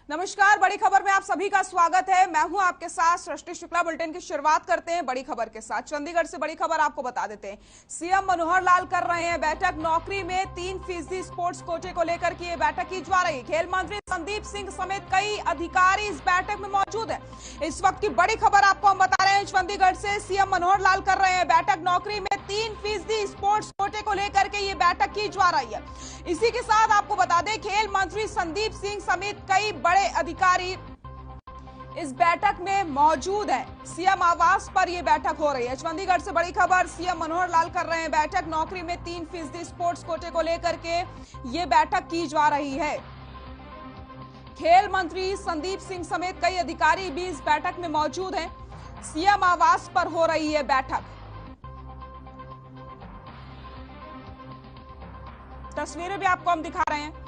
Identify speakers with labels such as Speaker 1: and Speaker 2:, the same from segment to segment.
Speaker 1: नमस्कार, बड़ी खबर में आप सभी का स्वागत है। मैं हूं आपके साथ सृष्टि शुक्ला। बुलेटिन की शुरुआत करते हैं बड़ी खबर के साथ। चंडीगढ़ से बड़ी खबर आपको बता देते हैं। सीएम मनोहर लाल कर रहे हैं बैठक। नौकरी में 3% स्पोर्ट्स कोटे को लेकर की यह बैठक की जा रही है। खेल मंत्री संदीप सिंह समेत कई अधिकारी इस बैठक में मौजूद है। इस वक्त की बड़ी खबर आपको हम बता रहे हैं। चंडीगढ़ से सीएम मनोहर लाल कर रहे हैं बैठक। नौकरी में 3% स्पोर्ट्स कोटे को लेकर के ये बैठक की जा रही है। इसी के साथ आपको बता दें, खेल मंत्री संदीप सिंह समेत कई बड़े अधिकारी इस बैठक में मौजूद हैं। सीएम आवास पर यह बैठक हो रही है। चंडीगढ़ से बड़ी खबर, सीएम मनोहर लाल कर रहे हैं बैठक। नौकरी में 3% स्पोर्ट्स कोटे को लेकर के ये बैठक की जा रही है। खेल मंत्री संदीप सिंह समेत कई अधिकारी भी इस बैठक में मौजूद हैं। सीएम आवास पर हो रही है बैठक। तस्वीरें भी आपको हम दिखा रहे हैं।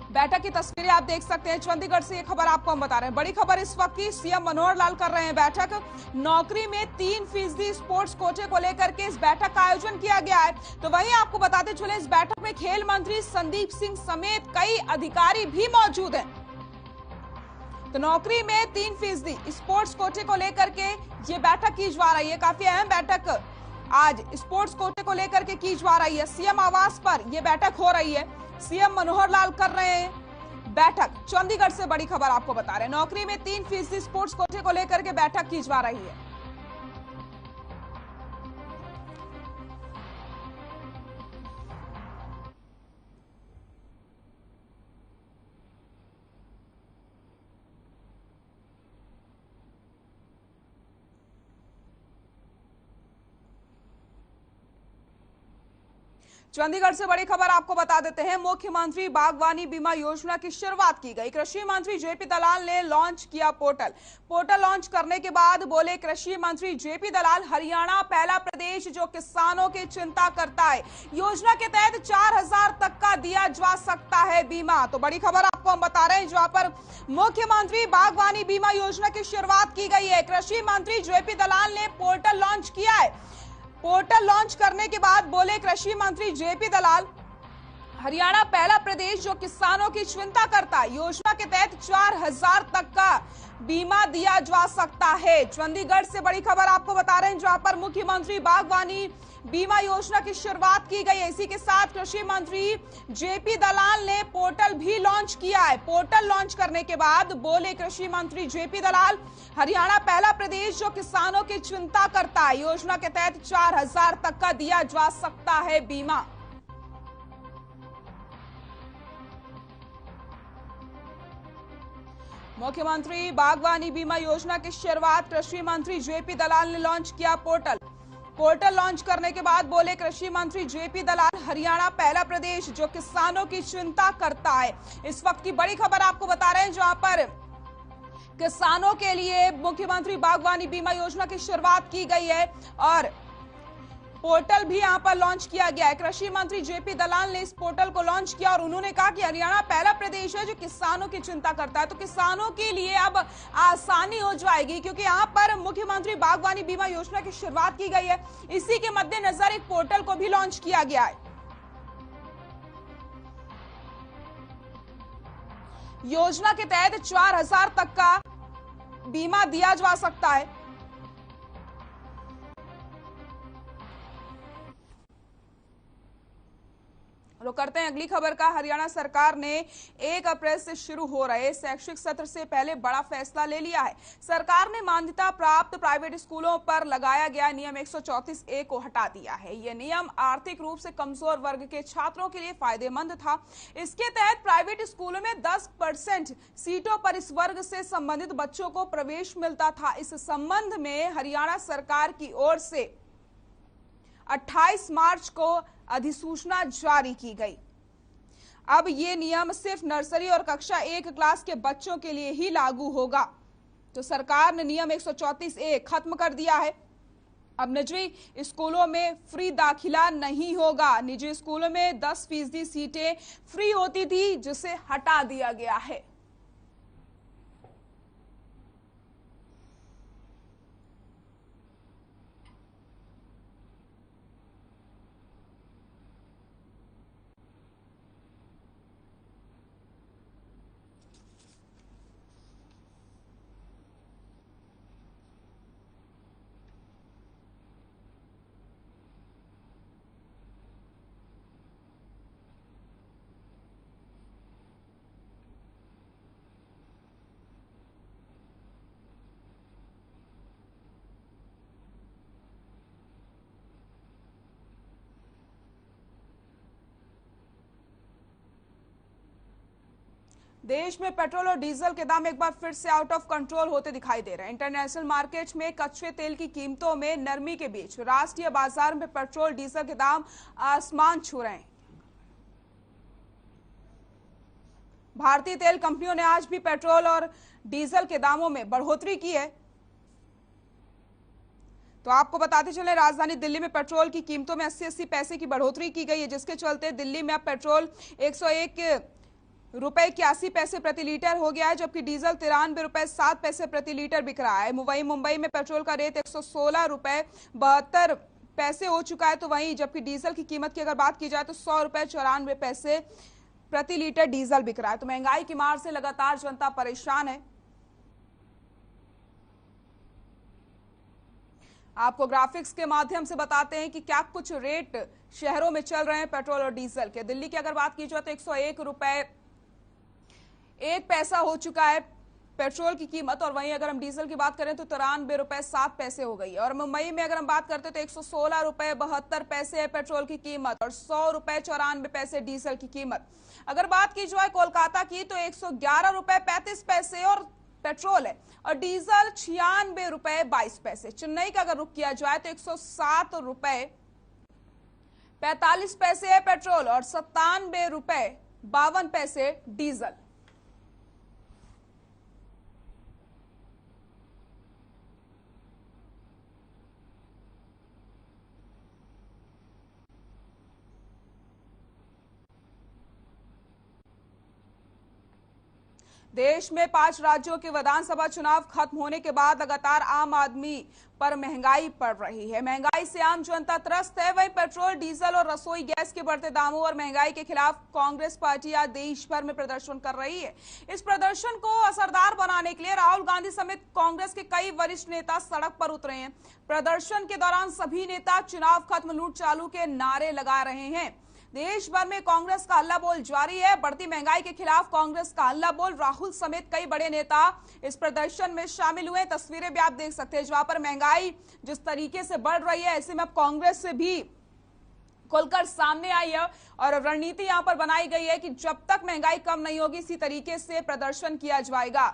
Speaker 1: बैठक की तस्वीरें आप देख सकते हैं। चंडीगढ़ से ये खबर आपको हम बता रहे हैं। बड़ी खबर इस वक्त की, सीएम मनोहर लाल कर रहे हैं बैठक। नौकरी में 3% स्पोर्ट्स कोटे को लेकर के इस बैठक का आयोजन किया गया है। तो वहीं आपको बताते चले, इस बैठक में खेल मंत्री संदीप सिंह समेत कई अधिकारी भी मौजूद हैं। तो नौकरी में 3% स्पोर्ट्स कोटे को लेकर के ये बैठक की जा रही है। काफी अहम बैठक आज स्पोर्ट्स कोटे को लेकर के की जा रही है। सीएम आवास पर यह बैठक हो रही है। सीएम मनोहर लाल कर रहे हैं बैठक। चंडीगढ़ से बड़ी खबर आपको बता रहे हैं। नौकरी में 3% स्पोर्ट्स कोटे को लेकर के बैठक की जा रही है। चंडीगढ़ से बड़ी खबर आपको बता देते हैं। मुख्यमंत्री बागवानी बीमा योजना की शुरुआत की गई। कृषि मंत्री जेपी दलाल ने लॉन्च किया पोर्टल लॉन्च करने के बाद बोले कृषि मंत्री जेपी दलाल, हरियाणा पहला प्रदेश जो किसानों की चिंता करता है। योजना के तहत 4,000 तक का दिया जा सकता है बीमा। तो बड़ी खबर आपको हम बता रहे हैं, जहां पर मुख्यमंत्री बागवानी बीमा योजना की शुरुआत की गई है। कृषि मंत्री जेपी दलाल ने पोर्टल लॉन्च किया है। पोर्टल लॉन्च करने के बाद बोले कृषि मंत्री जेपी दलाल, हरियाणा पहला प्रदेश जो किसानों की चिंता करता है। योजना के तहत 4,000 तक का बीमा दिया जा सकता है। चंडीगढ़ से बड़ी खबर आपको बता रहे हैं, जहां पर मुख्यमंत्री बागवानी बीमा योजना की शुरुआत की गई है। इसी के साथ कृषि मंत्री जेपी दलाल ने पोर्टल भी लॉन्च किया है। पोर्टल लॉन्च करने के बाद बोले कृषि मंत्री जेपी दलाल, हरियाणा पहला प्रदेश जो किसानों की चिंता करता है। योजना के तहत 4,000 तक का दिया जा सकता है बीमा। मुख्यमंत्री बागवानी बीमा योजना की शुरुआत कृषि मंत्री जेपी दलाल ने लॉन्च किया पोर्टल लॉन्च करने के बाद बोले कृषि मंत्री जेपी दलाल, हरियाणा पहला प्रदेश जो किसानों की चिंता करता है। इस वक्त की बड़ी खबर आपको बता रहे हैं, जहां पर किसानों के लिए मुख्यमंत्री बागवानी बीमा योजना की शुरुआत की गई है और पोर्टल भी यहां पर लॉन्च किया गया है। कृषि मंत्री जेपी दलाल ने इस पोर्टल को लॉन्च किया और उन्होंने कहा कि हरियाणा पहला प्रदेश है जो किसानों की चिंता करता है। तो किसानों के लिए अब आसानी हो जाएगी, क्योंकि यहां पर मुख्यमंत्री बागवानी बीमा योजना की शुरुआत की गई है। इसी के मद्देनजर एक पोर्टल को भी लॉन्च किया गया है। योजना के तहत 4,000 तक का बीमा दिया जा सकता है। तो करते हैं अगली खबर का। हरियाणा सरकार ने 1 अप्रैल से शुरू हो रहे शैक्षिक सत्र से पहले बड़ा फैसला ले लिया है। सरकार ने मान्यता प्राप्त प्राइवेट स्कूलों पर लगाया गया नियम 134A को हटा दिया है। यह नियम आर्थिक रूप से कमजोर वर्ग के छात्रों के लिए फायदेमंद था। इसके तहत प्राइवेट स्कूलों में 10% सीटों पर इस वर्ग से संबंधित बच्चों को प्रवेश मिलता था। इस संबंध में हरियाणा सरकार की ओर से 28 मार्च को अधिसूचना जारी की गई। अब ये नियम सिर्फ नर्सरी और कक्षा 1 क्लास के बच्चों के लिए ही लागू होगा। तो सरकार ने नियम 134A खत्म कर दिया है। अब निजी स्कूलों में फ्री दाखिला नहीं होगा। निजी स्कूलों में 10% सीटें फ्री होती थी, जिसे हटा दिया गया है। देश में पेट्रोल और डीजल के दाम एक बार फिर से आउट ऑफ कंट्रोल होते दिखाई दे रहे हैं। इंटरनेशनल मार्केट में कच्चे तेल की कीमतों में नरमी के बीच राष्ट्रीय बाजार में पेट्रोल डीजल के दाम आसमान छू रहे हैं। भारतीय तेल कंपनियों ने आज भी पेट्रोल और डीजल के दामों में बढ़ोतरी की है। तो आपको बताते चले, राजधानी दिल्ली में पेट्रोल की कीमतों में 80-80 पैसे की बढ़ोतरी की गई है, जिसके चलते दिल्ली में अब पेट्रोल 101 रुपए 81 पैसे प्रति लीटर हो गया है, जबकि डीजल 93 रुपए 7 पैसे प्रति लीटर बिक रहा है। मुंबई में पेट्रोल का रेट 116 रुपए 72 पैसे हो चुका है, तो वहीं जबकि डीजल की कीमत की अगर बात की जाए तो 100 रुपए 94 पैसे प्रति लीटर डीजल बिक रहा है। तो महंगाई की मार से लगातार जनता परेशान है। आपको ग्राफिक्स के माध्यम से बताते हैं कि क्या कुछ रेट शहरों में चल रहे हैं पेट्रोल और डीजल के। दिल्ली की अगर बात की जाए तो 101 रुपए 1 पैसा हो चुका है पेट्रोल की कीमत, और वहीं अगर हम डीजल की बात करें तो 93 रुपए 7 पैसे हो गई है। और मुंबई में अगर हम बात करते हैं तो 116 रुपए 72 पैसे है पेट्रोल की कीमत और 100 रुपए 94 पैसे डीजल की कीमत। अगर बात की जाए कोलकाता की तो 111 रुपए 35 पैसे और पेट्रोल है, और डीजल 96 रुपए 22 पैसे। चेन्नई का अगर रुख किया जाए तो 107 रुपए 45 पैसे है पेट्रोल और 97 रुपए 52 पैसे डीजल। देश में 5 राज्यों के विधानसभा चुनाव खत्म होने के बाद लगातार आम आदमी पर महंगाई पड़ रही है। महंगाई से आम जनता त्रस्त है। वहीं पेट्रोल, डीजल और रसोई गैस के बढ़ते दामों और महंगाई के खिलाफ कांग्रेस पार्टी आज देश भर में प्रदर्शन कर रही है। इस प्रदर्शन को असरदार बनाने के लिए राहुल गांधी समेत कांग्रेस के कई वरिष्ठ नेता सड़क पर उतरे हैं। प्रदर्शन के दौरान सभी नेता चुनाव खत्म, लूट चालू के नारे लगा रहे हैं। देश भर में कांग्रेस का हल्ला बोल जारी है। बढ़ती महंगाई के खिलाफ कांग्रेस का हल्ला बोल, राहुल समेत कई बड़े नेता इस प्रदर्शन में शामिल हुए। तस्वीरें भी आप देख सकते हैं जहां पर महंगाई जिस तरीके से बढ़ रही है, ऐसे में अब कांग्रेस से भी खुलकर सामने आई है और रणनीति यहां पर बनाई गई है कि जब तक महंगाई कम नहीं होगी इसी तरीके से प्रदर्शन किया जाएगा।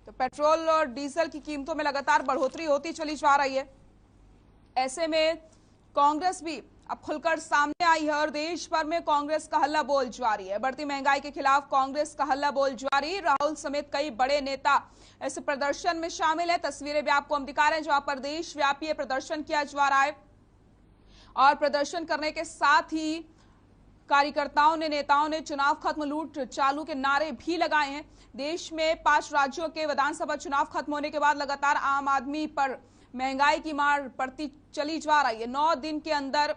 Speaker 1: तो पेट्रोल और डीजल की कीमतों में लगातार बढ़ोतरी होती चली जा रही है। ऐसे में कांग्रेस भी अब खुलकर सामने आई है और देश भर में कांग्रेस का हल्ला बोल जारी है। बढ़ती महंगाई के खिलाफ कांग्रेस का हल्ला बोल जारी। राहुल समेत कई बड़े नेता इस प्रदर्शन में शामिल है। तस्वीरें भी आपको हम दिखा रहे हैं जहां पर देशव्यापी प्रदर्शन किया जा रहा है और प्रदर्शन करने के साथ ही कार्यकर्ताओं ने, नेताओं ने चुनाव खत्म, लूट चालू के नारे भी लगाए हैं। देश में 5 राज्यों के विधानसभा चुनाव खत्म होने के बाद लगातार आम आदमी पर महंगाई की मार पड़ती चली जा रही है। 9 दिन के अंदर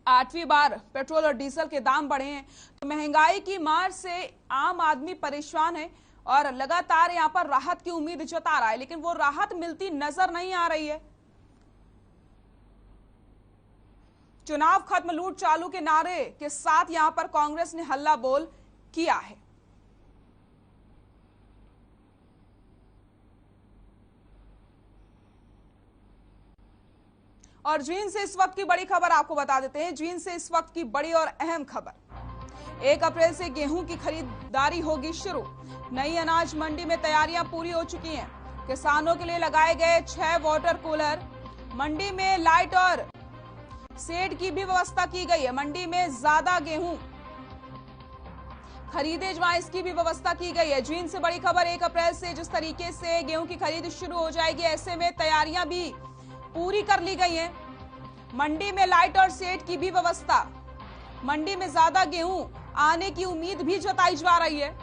Speaker 1: 8वीं बार पेट्रोल और डीजल के दाम बढ़े हैं। तो महंगाई की मार से आम आदमी परेशान है और लगातार यहां पर राहत की उम्मीद जता रहा है, लेकिन वो राहत मिलती नजर नहीं आ रही है। चुनाव खत्म, लूट चालू के नारे के साथ यहां पर कांग्रेस ने हल्ला बोल किया है। और जींद से इस वक्त की बड़ी खबर आपको बता देते हैं। जींद से इस वक्त की बड़ी और अहम खबर, 1 अप्रैल से गेहूं की खरीदारी होगी शुरू। नई अनाज मंडी में तैयारियां पूरी हो चुकी हैं। किसानों के लिए लगाए गए 6 वाटर कूलर। मंडी में लाइट और शेड की भी व्यवस्था की गई है। मंडी में ज्यादा गेहूं खरीदे जाए, इसकी भी व्यवस्था की गई है। जींद से बड़ी खबर, 1 अप्रैल से जिस तरीके से गेहूं की खरीद शुरू हो जाएगी, ऐसे में तैयारियां भी पूरी कर ली गई है। मंडी में लाइट और शेड की भी व्यवस्था। मंडी में ज्यादा गेहूं आने की उम्मीद भी जताई जा रही है।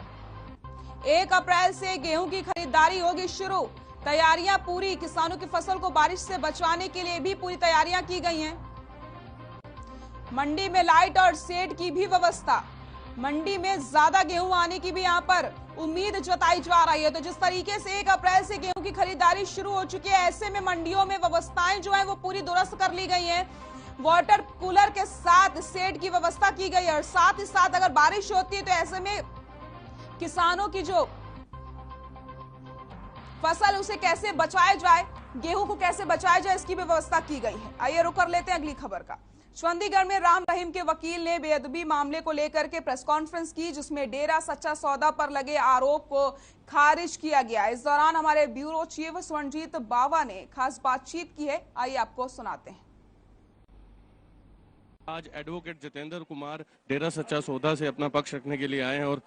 Speaker 1: 1 अप्रैल से गेहूं की खरीदारी होगी शुरू। तैयारियां पूरी। किसानों की फसल को बारिश से बचाने के लिए भी पूरी तैयारियां की गई हैं। मंडी में लाइट और शेड की भी व्यवस्था। मंडी में ज्यादा गेहूं आने की भी यहां पर उम्मीद जताई जा रही है। तो जिस तरीके से 1 अप्रैल से गेहूं की खरीदारी शुरू हो चुकी है, ऐसे में मंडियों में व्यवस्थाएं जो है वो पूरी दुरुस्त कर ली गई हैं। वाटर कूलर के साथ शेड की व्यवस्था की गई है और साथ ही साथ अगर बारिश होती है तो ऐसे में किसानों की जो फसल उसे कैसे बचाया जाए, गेहूं को कैसे बचाया जाए, इसकी भी व्यवस्था की गई है। आइए रुक कर लेते हैं अगली खबर का। चंडीगढ़ में राम रहीम के वकील ने बेअदबी मामले को लेकर के प्रेस कॉन्फ्रेंस की, जिसमें डेरा सच्चा सौदा पर लगे आरोप को खारिज किया गया। इस दौरान हमारे ब्यूरो चीफ स्वर्णजीत बावा ने खास बातचीत की है, आइए आपको सुनाते हैं।
Speaker 2: आज एडवोकेट जितेंद्र कुमार डेरा सच्चा सौदा से अपना पक्ष रखने के लिए आए हैं और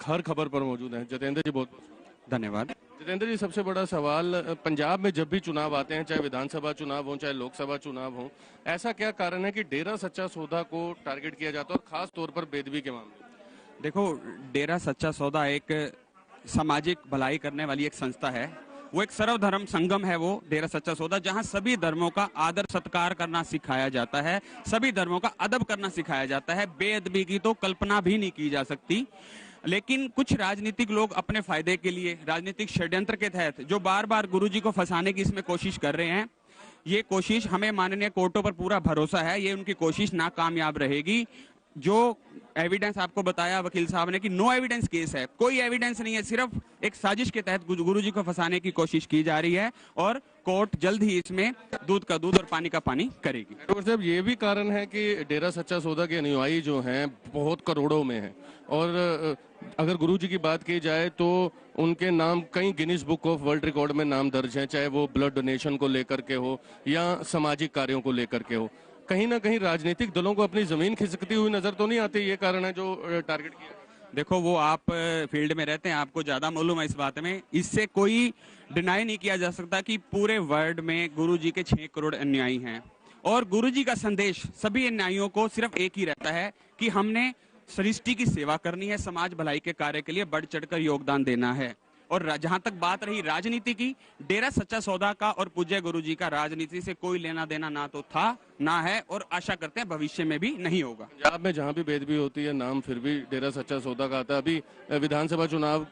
Speaker 2: हर खबर पर मौजूद हैं। जितेंद्र जी बहुत
Speaker 3: धन्यवाद।
Speaker 2: जितेंद्र जी, सबसे बड़ा सवाल, पंजाब में जब भी चुनाव आते हैं, चाहे विधानसभा चुनाव हो चाहे लोकसभा चुनाव हो, ऐसा क्या कारण है कि डेरा सच्चा सौदा को टारगेट किया जाता है और खास तौर पर बेदबी के मामले?
Speaker 3: देखो, डेरा सच्चा सौदा एक सामाजिक भलाई करने वाली एक संस्था है। वो एक सर्वधर्म संगम है, वो डेरा सच्चा सौदा, जहां सभी धर्मों का आदर सत्कार करना सिखाया जाता है, सभी धर्मों का अदब करना सिखाया जाता है। बेअदबी की तो कल्पना भी नहीं की जा सकती। लेकिन कुछ राजनीतिक लोग अपने फायदे के लिए राजनीतिक षड्यंत्र के तहत जो बार बार गुरुजी को फंसाने की इसमें कोशिश कर रहे हैं, ये कोशिश, हमें माननीय कोर्टों पर पूरा भरोसा है, ये उनकी कोशिश नाकामयाब रहेगी। जो एविडेंस आपको बताया वकील साहब ने कि नो एविडेंस केस है, कोई एविडेंस नहीं है, सिर्फ एक साजिश के तहत गुरुजी को फंसाने की कोशिश की जा रही है और कोर्ट जल्द ही इसमें दूध का दूध और पानी का पानी करेगी।
Speaker 2: डॉक्टर साहब, ये भी कारण है कि डेरा सच्चा सौदा के अनुयायी जो हैं बहुत करोड़ों में हैं और अगर गुरुजी की बात की जाए तो उनके नाम कई Guinness book of world record में नाम दर्ज हैं, चाहे वो ब्लड डोनेशन को लेकर के हो या सामाजिक कार्यों को लेकर के हो। कहीं ना कहीं राजनीतिक दलों को अपनी जमीन खिसकती हुई नजर तो नहीं आती? ये कारण है जो टारगेट किया।
Speaker 3: देखो, वो आप फील्ड में रहते हैं, आपको ज्यादा मालूम है इस बात में। इससे कोई डिनाई नहीं किया जा सकता कि पूरे वर्ल्ड में गुरुजी के 6 करोड़ अनुयायी हैं और गुरुजी का संदेश सभी अनुयायियों को सिर्फ एक ही रहता है कि हमने सृष्टि की सेवा करनी है, समाज भलाई के कार्य के लिए बढ़ चढ़कर योगदान देना है। और जहां तक बात रही राजनीति की, डेरा सच्चा सौदा का और पूज्य गुरुजी का राजनीति से कोई लेना देना ना तो था ना है और आशा करते हैं भविष्य में भी नहीं होगा।
Speaker 2: पंजाब में जहां भी बेदबी होती है, नाम फिर भी डेरा सच्चा सौदा का आता है। अभी विधानसभा चुनाव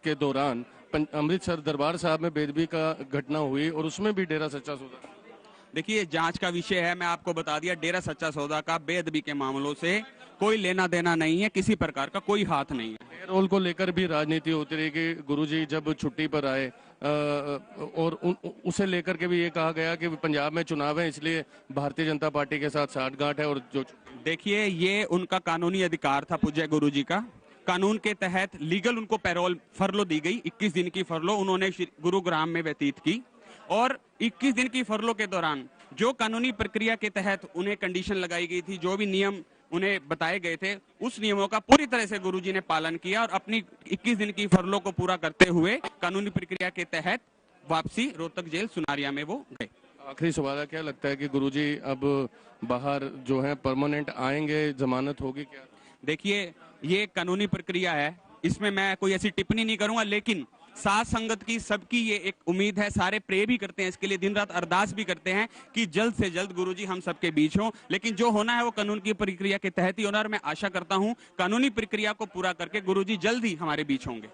Speaker 2: के दौरान अमृतसर दरबार साहब में बेदबी का घटना हुई और उसमें भी डेरा सच्चा सौदा।
Speaker 3: देखिए, जांच का विषय है, मैं आपको बता दिया, डेरा सच्चा सौदा का बेअदबी के मामलों से कोई लेना देना नहीं है, किसी प्रकार का कोई हाथ नहीं है।
Speaker 2: रोल को लेकर भी राजनीति होती रही कि गुरुजी जब छुट्टी पर आए और उसे लेकर के भी ये कहा गया कि पंजाब में चुनाव है इसलिए भारतीय जनता पार्टी के साथ साठगांठ है। और जो
Speaker 3: देखिए, ये उनका कानूनी अधिकार था पूज्य गुरुजी का। कानून के तहत लीगल उनको पैरोल फरलो दी गई, 21 दिन की फरलो उन्होंने गुरुग्राम में व्यतीत की और 21 दिन की फरलो के दौरान जो कानूनी प्रक्रिया के तहत उन्हें कंडीशन लगाई गई थी, जो भी नियम उन्हें बताए गए थे, उस नियमों का पूरी तरह से गुरुजी ने पालन किया और अपनी 21 दिन की फरलो को पूरा करते हुए कानूनी प्रक्रिया के तहत वापसी रोहतक जेल सुनारिया में वो गए।
Speaker 2: आखिरी सवाल है, क्या लगता है कि गुरुजी अब बाहर जो है परमानेंट आएंगे, जमानत होगी क्या?
Speaker 3: देखिए, ये कानूनी प्रक्रिया है, इसमें मैं कोई ऐसी टिप्पणी नहीं करूंगा, लेकिन साथ संगत की सबकी ये एक उम्मीद है, सारे प्रे भी करते हैं इसके लिए, दिन रात अरदास भी करते हैं कि जल्द से जल्द गुरुजी हम सबके बीच हों। लेकिन जो होना है वो कानून की प्रक्रिया के तहत ही होना और मैं आशा करता हूं कानूनी प्रक्रिया को पूरा करके गुरुजी जल्द ही हमारे बीच होंगे।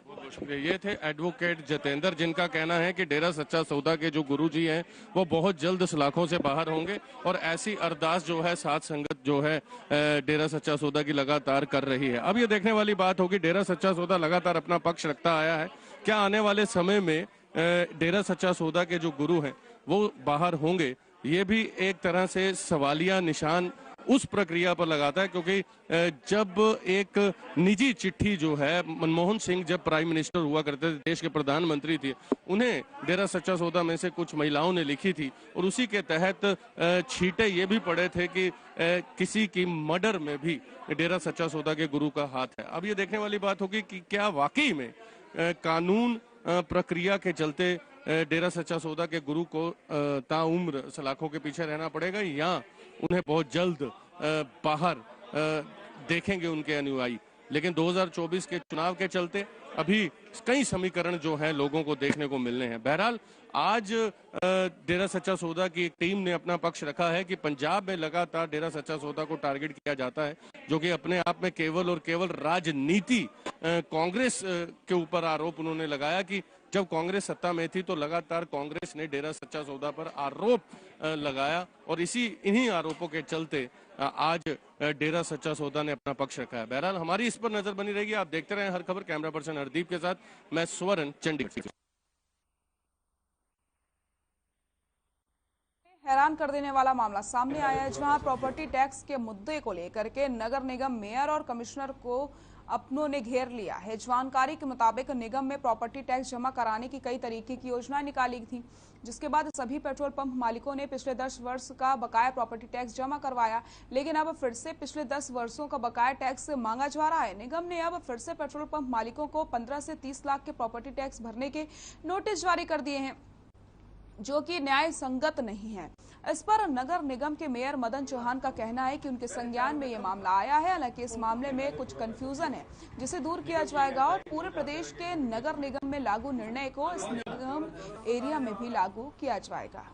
Speaker 2: ये थे एडवोकेट जितेंद्र, जिनका कहना है कि डेरा सच्चा सौदा के जो गुरुजी हैं वो बहुत जल्द सलाखों से बाहर होंगे और ऐसी अरदास जो है साथ संगत जो है डेरा सच्चा सौदा की लगातार कर रही है। अब ये देखने वाली बात होगी, डेरा सच्चा सौदा लगातार अपना पक्ष रखता आया है, क्या आने वाले समय में डेरा सच्चा सौदा के जो गुरु हैं वो बाहर होंगे? ये भी एक तरह से सवालिया निशान उस प्रक्रिया पर लगाता है, क्योंकि जब एक निजी चिट्ठी जो है मनमोहन सिंह जब प्राइम मिनिस्टर हुआ करते थे, देश के प्रधानमंत्री थे, उन्हें डेरा सच्चा सौदा में से कुछ महिलाओं ने लिखी थी और उसी के तहत छींटे ये भी पड़े थे कि किसी की मर्डर में भी डेरा सच्चा सौदा के गुरु का हाथ है। अब ये देखने वाली बात होगी कि क्या वाकई में कानून प्रक्रिया के चलते डेरा सच्चा सौदा के गुरु को ताउम्र सलाखों के पीछे रहना पड़ेगा या उन्हें बहुत जल्द बाहर देखेंगे उनके अनुयायी। लेकिन 2024 के चुनाव के चलते अभी कई समीकरण जो हैं लोगों को देखने को मिलने हैं। बहरहाल आज डेरा सच्चा सौदा की एक टीम ने अपना पक्ष रखा है कि पंजाब में लगातार डेरा सच्चा सौदा को टारगेट किया जाता है, जो कि अपने आप में केवल और केवल राजनीति, कांग्रेस के ऊपर आरोप उन्होंने लगाया कि जब कांग्रेस सत्ता में थी तो लगातार कांग्रेस ने डेरा सच्चा सौदा पर आरोप लगाया और इन्हीं आरोपों के चलते आज डेरा सच्चा सौदा ने अपना पक्ष रखा है। बहरहाल हमारी इस पर नजर बनी रहेगी। आप देखते रहें हर खबर। कैमरा पर्सन हरदीप के साथ मैं स्वर्ण, चंडीगढ़।
Speaker 1: हैरान कर देने वाला मामला सामने आया है, जहां प्रॉपर्टी टैक्स के मुद्दे को लेकर के नगर निगम मेयर और कमिश्नर को अपनों ने घेर लिया है। जानकारी के मुताबिक निगम में प्रॉपर्टी टैक्स जमा कराने की कई तरीके की योजनाएं निकाली थी, जिसके बाद सभी पेट्रोल पंप मालिकों ने पिछले 10 वर्ष का बकाया प्रॉपर्टी टैक्स जमा करवाया, लेकिन अब फिर से पिछले 10 वर्षों का बकाया टैक्स मांगा जा रहा है। निगम ने अब फिर से पेट्रोल पंप मालिकों को 15 से 30 लाख के प्रॉपर्टी टैक्स भरने के नोटिस जारी कर दिए हैं, जो कि न्याय संगत नहीं है। इस पर नगर निगम के मेयर मदन चौहान का कहना है कि उनके संज्ञान में ये मामला आया है। हालांकि इस मामले में कुछ कंफ्यूजन है, जिसे दूर किया जाएगा और पूरे प्रदेश के नगर निगम में लागू निर्णय को इस निगम एरिया में भी लागू किया जाएगा।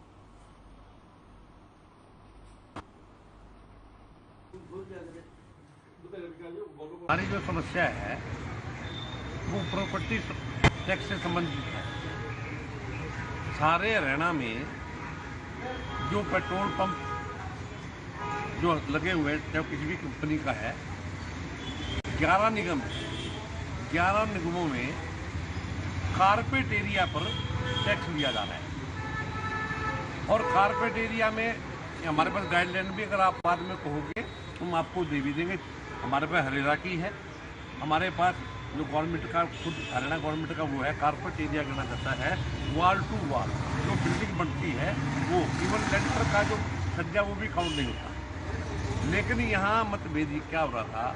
Speaker 4: हमारी जो समस्या है वो प्रॉपर्टी टैक्स से संबंधित है। सारे हरियाणा में जो पेट्रोल पंप जो लगे हुए चाहे किसी भी कंपनी का है, 11 निगम है। 11 निगमों में कारपेट एरिया पर टैक्स लिया जा रहा है और कारपेट एरिया में हमारे पास गाइडलाइन भी अगर आप बाद में कहोगे तो हम आपको दे भी देंगे। हमारे पास हरेरा की है, हमारे पास जो गवर्नमेंट का खुद हरियाणा गवर्नमेंट का वो है कारपेट एरिया गिना जाता है। वॉल टू वॉल जो बिल्डिंग बनती है वो इवन लेंटर का जो सज्जा वो भी काउंट नहीं होता। लेकिन यहाँ मतभेद क्या हो रहा था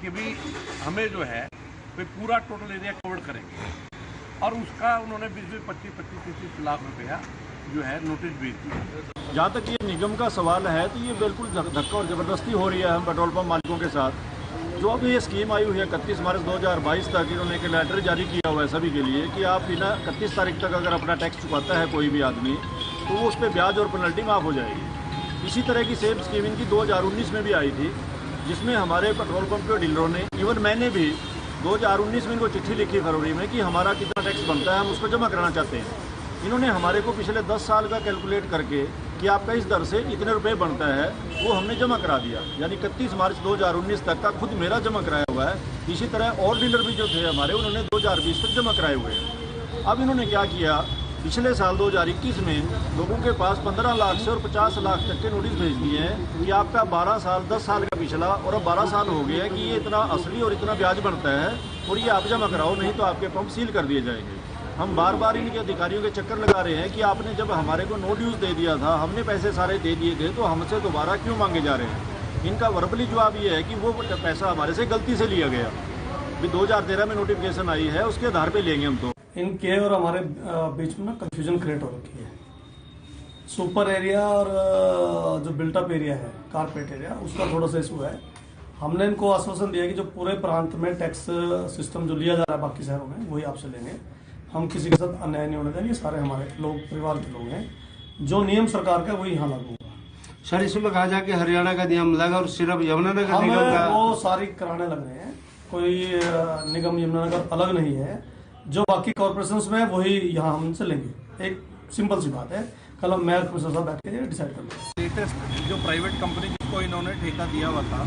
Speaker 4: कि भी हमें जो है वे पूरा टोटल एरिया कवर करेंगे और उसका उन्होंने 20-25-30 लाख रुपया जो है नोटिस भेज दिया।
Speaker 5: जहाँ तक ये निगम का सवाल है तो ये बिल्कुल धक्का और ज़बरदस्ती हो रही है हम पेट्रोल पंप मालिकों के साथ। जो अभी ये स्कीम आई हुई है 31 मार्च 2022 तक, इन्होंने एक लेटर जारी किया हुआ है सभी के लिए कि आप बिना 31 तारीख तक अगर अपना टैक्स चुकाता है कोई भी आदमी तो वो उस पर ब्याज और पेनल्टी माफ़ हो जाएगी। इसी तरह की सेम स्कीम इनकी 2019 में भी आई थी, जिसमें हमारे पेट्रोल पंप के डीलरों ने, इवन मैंने भी 2019 में इनको चिट्ठी लिखी फरवरी में कि हमारा कितना टैक्स बनता है, हम उसको जमा कराना चाहते हैं। इन्होंने हमारे को पिछले 10 साल का कैलकुलेट करके कि आपका इस दर से इतने रुपए बनता है वो हमने जमा करा दिया, यानी 31 मार्च 2019 तक का खुद मेरा जमा कराया हुआ है। इसी तरह और डीलर भी जो थे हमारे, उन्होंने 2020 तक जमा कराए हुए हैं। अब इन्होंने क्या किया, पिछले साल 2021 में लोगों के पास 15 लाख से और 50 लाख तक के नोटिस भेज दिए हैं कि आपका 12 साल 10 साल का पिछला और अब 12 साल हो गया कि ये इतना असली और इतना ब्याज बनता है और ये आप जमा कराओ, नहीं तो आपके पंप सील कर दिए जाएंगे। हम बार बार इनके अधिकारियों के चक्कर लगा रहे हैं कि आपने जब हमारे को नो ड्यूज दे दिया था, हमने पैसे सारे दे दिए थे, तो हमसे दोबारा क्यों मांगे जा रहे हैं। इनका वर्बली जवाब ये है कि वो पैसा हमारे से गलती से लिया गया, भी 2013 में नोटिफिकेशन आई है उसके आधार पे लेंगे हम। तो
Speaker 6: इनके और हमारे बीच में ना कंफ्यूजन क्रिएट हो रखी है। सुपर एरिया और जो बिल्टअप एरिया है कारपेट एरिया, उसका थोड़ा सा इशू है। हमने इनको आश्वासन दिया कि जो पूरे प्रांत में टैक्स सिस्टम जो लिया जा रहा है बाकी शहरों में वही आपसे लेंगे, हम किसी के साथ अन्याय नहीं होने देंगे। सारे हमारे लोग परिवार के लोग हैं, जो नियम सरकार का वही यहाँ लागू होगा।
Speaker 7: सर इसमें कहा जाए कि हरियाणा का नियम लगा और सिर्फ यमुनानगर निगम का
Speaker 6: वो सारी कराने लग रहे हैं, कोई निगम यमुनानगर अलग नहीं है, जो बाकी कॉर्पोरेशंस में वही यहाँ हमसे लेंगे। एक सिंपल सी बात है, कल हम मेयर कमिश्नर साहब बैठ के डिसाइड कर लेंगे।
Speaker 4: लेटेस्ट जो प्राइवेट कंपनी जिसको इन्होंने ठेका दिया हुआ था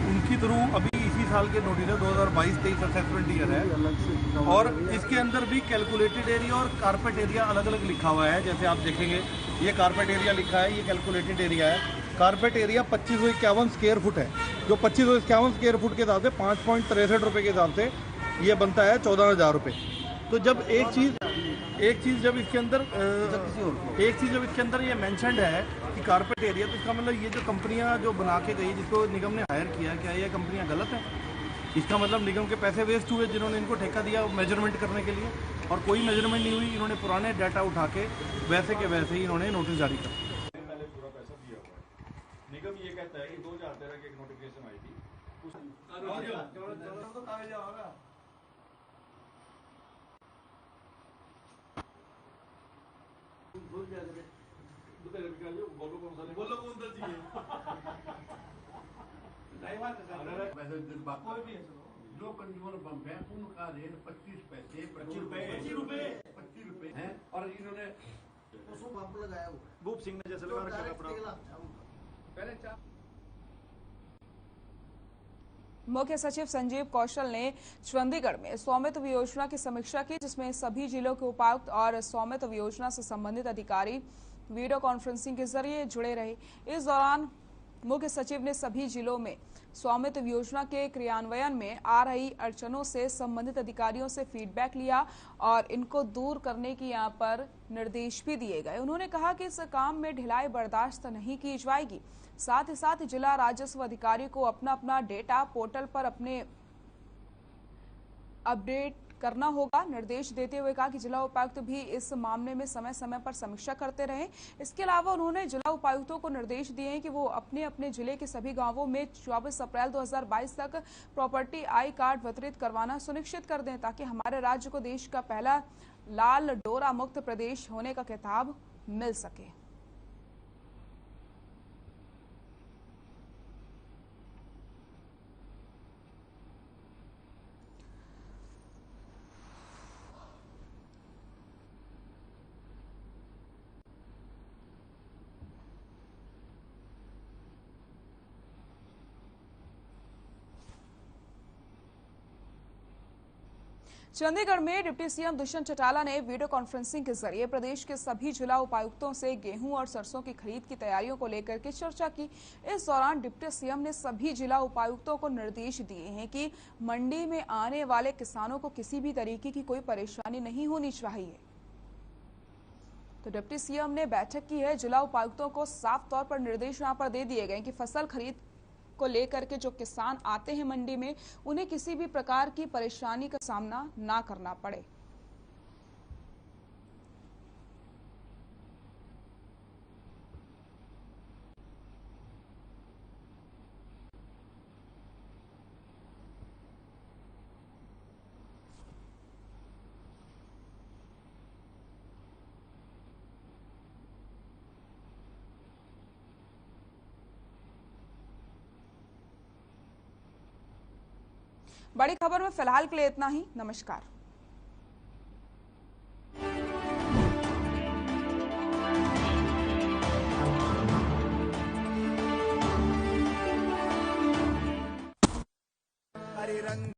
Speaker 4: उनकी थ्रू अभी इसी साल के नोटिस है 2022-23 असेसमेंट ईयर है और इसके अंदर भी कैलकुलेटेड एरिया और कारपेट एरिया अलग अलग लिखा हुआ है। जैसे आप देखेंगे ये कारपेट एरिया लिखा है, ये कैलकुलेटेड एरिया है। कारपेट एरिया 2551 स्क्वायर फुट है, जो 2551 स्क्वायर फुट के हिसाब से 5.63 रुपये के हिसाब से ये बनता है 14,000 रुपये। तो जब एक चीज़ जब इसके अंदर ये मेंशन्ड है कि कारपेट एरिया, तो इसका मतलब ये जो कंपनियां जो बना के गई, जिसको निगम ने हायर किया, क्या ये कंपनियां गलत हैं? इसका मतलब निगम के पैसे वेस्ट हुए जिन्होंने इनको ठेका दिया मेजरमेंट करने के लिए, और कोई मेजरमेंट नहीं हुई। इन्होंने पुराने डाटा उठा के वैसे के वैसे ही इन्होंने नोटिस जारी कर दिया।
Speaker 5: पहले पूरा पैसा दिया हुआ है। निगम ये कहता है कि 2013 की एक नोटिफिकेशन आई थी
Speaker 4: जो कंज्यूमर पंप है उनका रेट 25 पैसे 25 रुपए है और इन्होंने
Speaker 5: पंप लगाया हुआ है। भूप सिंह ने जैसे लगा रखा है अपना पहले।
Speaker 1: मुख्य सचिव संजीव कौशल ने चंडीगढ़ में स्वामित्व योजना की समीक्षा की, जिसमें सभी जिलों के उपायुक्त और स्वामित्व योजना से संबंधित अधिकारी वीडियो कॉन्फ्रेंसिंग के जरिए जुड़े रहे। इस दौरान मुख्य सचिव ने सभी जिलों में स्वामित्व योजना के क्रियान्वयन में आ रही अड़चनों से संबंधित अधिकारियों से फीडबैक लिया और इनको दूर करने की यहां पर निर्देश भी दिए गए। उन्होंने कहा कि इस काम में ढिलाई बर्दाश्त नहीं की जाएगी। साथ ही साथ जिला राजस्व अधिकारी को अपना अपना डेटा पोर्टल पर अपने अपडेट करना होगा। निर्देश देते हुए कहा कि जिला उपायुक्त भी इस मामले में समय समय पर समीक्षा करते रहें। इसके अलावा उन्होंने जिला उपायुक्तों को निर्देश दिए हैं कि वो अपने अपने जिले के सभी गांवों में 24 अप्रैल 2022 तक प्रॉपर्टी आई कार्ड वितरित करवाना सुनिश्चित कर दें, ताकि हमारे राज्य को देश का पहला लाल डोरा मुक्त प्रदेश होने का खिताब मिल सके। चंडीगढ़ में डिप्टी सीएम दुष्यंत चौटाला ने वीडियो कॉन्फ्रेंसिंग के जरिए प्रदेश के सभी जिला उपायुक्तों से गेहूं और सरसों की खरीद की तैयारियों को लेकर के चर्चा की। इस दौरान डिप्टी सीएम ने सभी जिला उपायुक्तों को निर्देश दिए हैं कि मंडी में आने वाले किसानों को किसी भी तरीके की कोई परेशानी नहीं होनी चाहिए। तो डिप्टी सीएम ने बैठक की है। जिला उपायुक्तों को साफ तौर पर निर्देश यहां पर दे दिए गए कि फसल खरीद को लेकर के जो किसान आते हैं मंडी में, उन्हें किसी भी प्रकार की परेशानी का सामना ना करना पड़े। बड़ी खबर में फिलहाल के लिए इतना ही। नमस्कार।